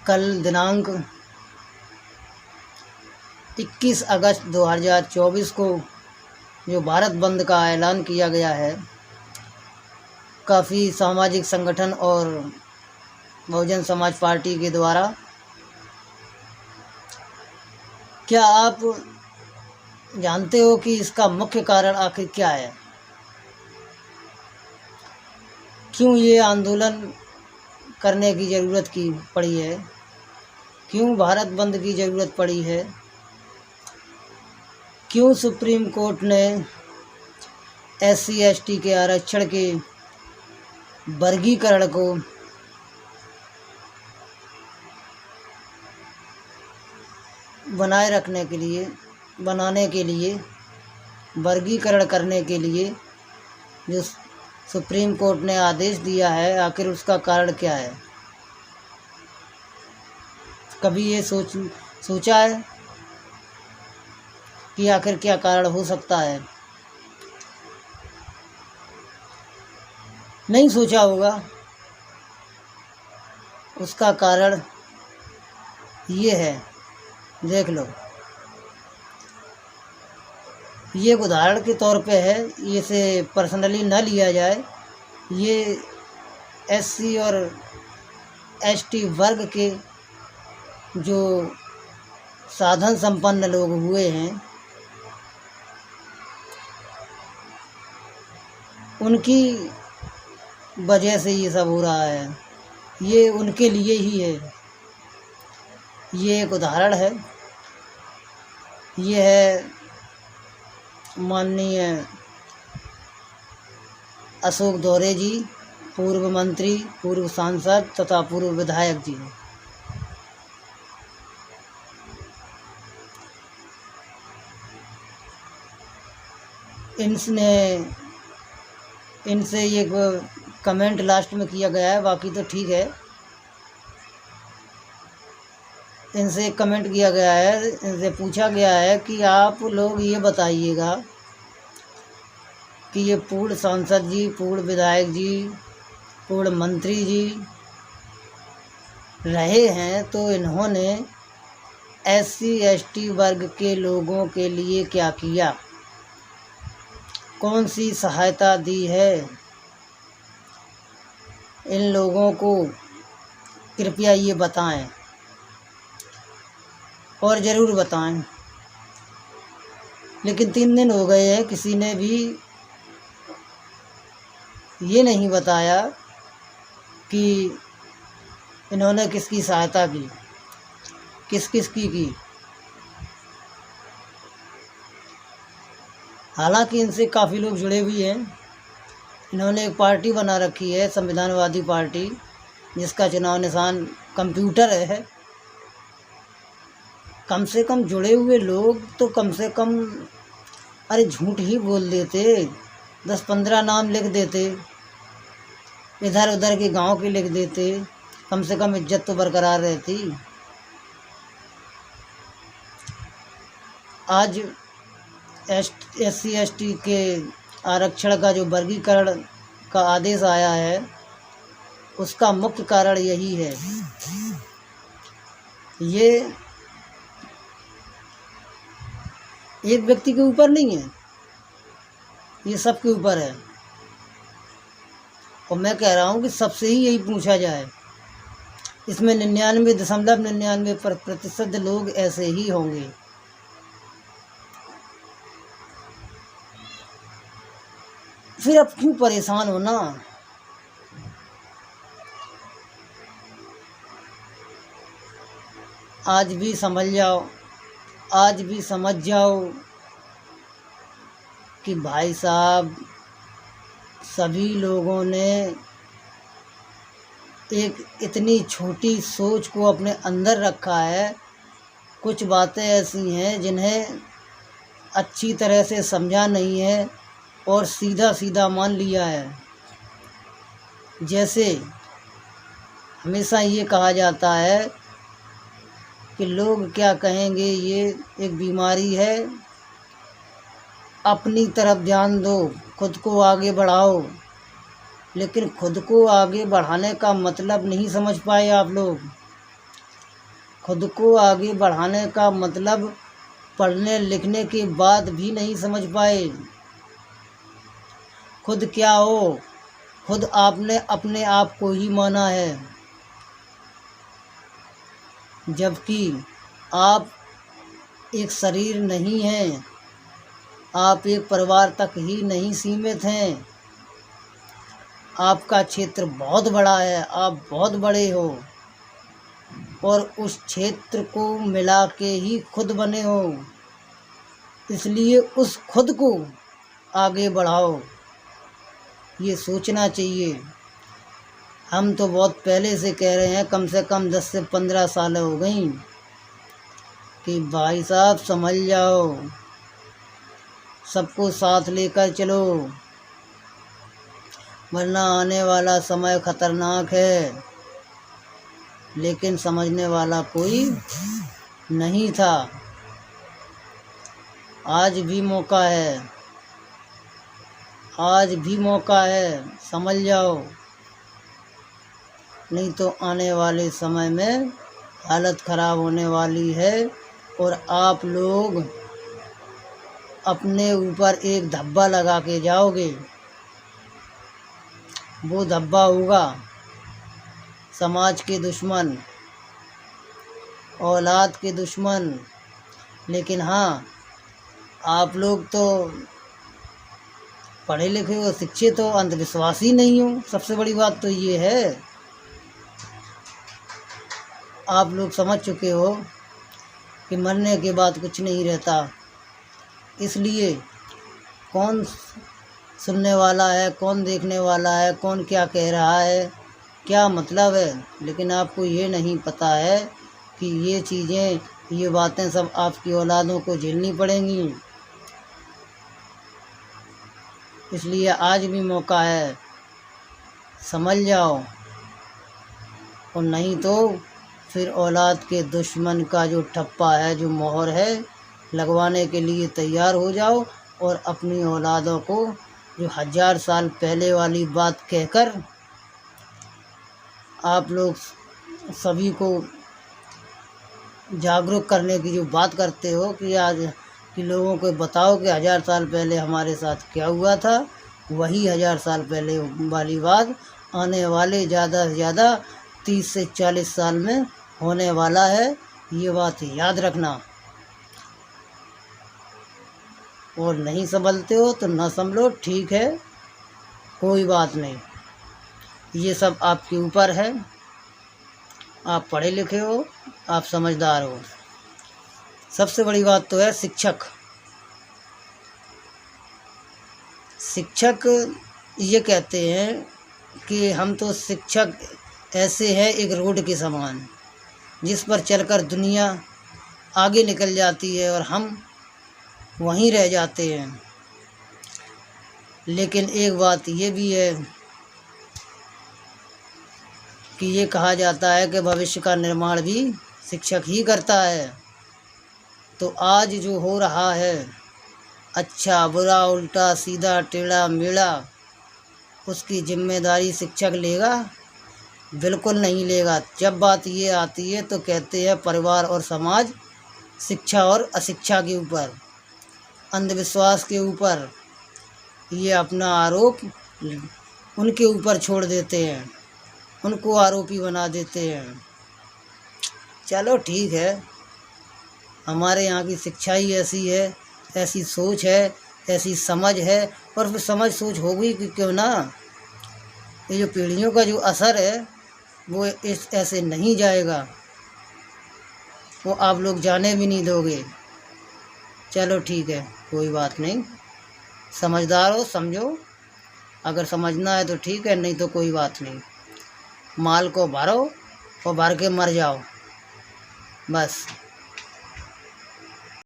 कल दिनांक 21 अगस्त 2024 को जो भारत बंद का ऐलान किया गया है, काफ़ी सामाजिक संगठन और बहुजन समाज पार्टी के द्वारा। क्या आप जानते हो कि इसका मुख्य कारण आखिर क्या है? क्यों ये आंदोलन करने की ज़रूरत की पड़ी है? क्यों भारत बंद की ज़रूरत पड़ी है? क्यों सुप्रीम कोर्ट ने SC/ST के आरक्षण के वर्गीकरण को बनाने के लिए वर्गीकरण करने के लिए जो सुप्रीम कोर्ट ने आदेश दिया है, आखिर उसका कारण क्या है? कभी ये सोचा है कि आखिर क्या कारण हो सकता है? नहीं सोचा होगा। उसका कारण ये है, देख लो। ये एक उदाहरण के तौर पे है, इसे पर्सनली ना लिया जाए। ये SC और ST वर्ग के जो साधन संपन्न लोग हुए हैं, उनकी वजह से ये सब हो रहा है। ये उनके लिए ही है। ये एक उदाहरण है। ये है माननीय अशोक दौरे जी, पूर्व मंत्री, पूर्व सांसद तथा पूर्व विधायक जी। इनसे ये कमेंट लास्ट में किया गया है, बाकी तो ठीक है। इनसे कमेंट किया गया है, इनसे पूछा गया है कि आप लोग ये बताइएगा कि ये पूर्व सांसद जी, पूर्व विधायक जी, पूर्व मंत्री जी रहे हैं, तो इन्होंने SC/ST वर्ग के लोगों के लिए क्या किया? कौन सी सहायता दी है? इन लोगों को कृपया ये बताएं, और ज़रूर बताएं। लेकिन 3 दिन हो गए हैं, किसी ने भी ये नहीं बताया कि इन्होंने किसकी सहायता की, किसकी की। हालांकि इनसे काफ़ी लोग जुड़े हुए हैं। इन्होंने एक पार्टी बना रखी है, संविधानवादी पार्टी, जिसका चुनाव निशान कंप्यूटर है। कम से कम जुड़े हुए लोग तो कम से कम अरे झूठ ही बोल देते, 10-15 नाम लिख देते, इधर उधर के गांव के लिख देते, कम से कम इज्जत तो बरकरार रहती। आज SC/ST के आरक्षण का जो वर्गीकरण का आदेश आया है, उसका मुख्य कारण यही है। ये एक व्यक्ति के ऊपर नहीं है, ये सबके ऊपर है। और मैं कह रहा हूँ कि सबसे ही यही पूछा जाए। इसमें 99.99% लोग ऐसे ही होंगे। फिर अब क्यों परेशान होना? आज भी समझ जाओ कि भाई साहब, सभी लोगों ने एक इतनी छोटी सोच को अपने अंदर रखा है। कुछ बातें ऐसी हैं जिन्हें अच्छी तरह से समझा नहीं है और सीधा सीधा मान लिया है। जैसे हमेशा ये कहा जाता है कि लोग क्या कहेंगे, ये एक बीमारी है, अपनी तरफ ध्यान दो, खुद को आगे बढ़ाओ। लेकिन खुद को आगे बढ़ाने का मतलब नहीं समझ पाए आप लोग। खुद को आगे बढ़ाने का मतलब पढ़ने लिखने के बाद भी नहीं समझ पाए। खुद क्या हो, खुद आपने अपने आप को ही माना है, जबकि आप एक शरीर नहीं हैं, आप एक परिवार तक ही नहीं सीमित हैं। आपका क्षेत्र बहुत बड़ा है, आप बहुत बड़े हो और उस क्षेत्र को मिला के ही खुद बने हो। इसलिए उस खुद को आगे बढ़ाओ, ये सोचना चाहिए। हम तो बहुत पहले से कह रहे हैं, कम से कम 10 से 15 साल हो गई कि भाई साहब समझ जाओ, सबको साथ लेकर चलो, वरना आने वाला समय खतरनाक है। लेकिन समझने वाला कोई नहीं था। आज भी मौका है, आज भी मौका है, समझ जाओ, नहीं तो आने वाले समय में हालत ख़राब होने वाली है और आप लोग अपने ऊपर एक धब्बा लगा के जाओगे। वो धब्बा होगा समाज के दुश्मन, औलाद के दुश्मन। लेकिन हाँ, आप लोग तो पढ़े लिखे हो, शिक्षित हो, अंधविश्वासी नहीं हो। सबसे बड़ी बात तो ये है, आप लोग समझ चुके हो कि मरने के बाद कुछ नहीं रहता। इसलिए कौन सुनने वाला है, कौन देखने वाला है, कौन क्या कह रहा है, क्या मतलब है, लेकिन आपको ये नहीं पता है कि ये चीज़ें, ये बातें सब आपकी औलादों को झेलनी पड़ेंगी। इसलिए आज भी मौका है, समझ जाओ, और नहीं तो फिर औलाद के दुश्मन का जो ठप्पा है, जो मोहर है, लगवाने के लिए तैयार हो जाओ और अपनी औलादों को जो 1000 साल पहले वाली बात कहकर आप लोग सभी को जागरूक करने की जो बात करते हो कि आज कि लोगों को बताओ कि 1000 साल पहले हमारे साथ क्या हुआ था, वही 1000 साल पहले वाली बात आने वाले ज़्यादा से ज़्यादा 30 से 40 साल में होने वाला है। ये बात याद रखना। और नहीं संभलते हो तो ना संभलो, ठीक है, कोई बात नहीं। ये सब आपके ऊपर है। आप पढ़े लिखे हो, आप समझदार हो। सबसे बड़ी बात तो है शिक्षक। शिक्षक ये कहते हैं कि हम तो शिक्षक ऐसे हैं एक रोड के समान, जिस पर चलकर दुनिया आगे निकल जाती है और हम वहीं रह जाते हैं। लेकिन एक बात ये भी है कि ये कहा जाता है कि भविष्य का निर्माण भी शिक्षक ही करता है। तो आज जो हो रहा है, अच्छा बुरा उल्टा सीधा टेढ़ा मेढ़ा, उसकी जिम्मेदारी शिक्षक लेगा? बिल्कुल नहीं लेगा। जब बात ये आती है तो कहते हैं परिवार और समाज शिक्षा और अशिक्षा के ऊपर, अंधविश्वास के ऊपर, ये अपना आरोप उनके ऊपर छोड़ देते हैं, उनको आरोपी बना देते हैं। चलो ठीक है, हमारे यहाँ की शिक्षा ही ऐसी है, ऐसी सोच है, ऐसी समझ है। और फिर समझ सोच होगी कि क्यों ना, ये जो पीढ़ियों का जो असर है वो इस ऐसे नहीं जाएगा, वो आप लोग जाने भी नहीं दोगे। चलो ठीक है, कोई बात नहीं, समझदार हो, समझो। अगर समझना है तो ठीक है, नहीं तो कोई बात नहीं। माल को भरो और भर के मर जाओ, बस।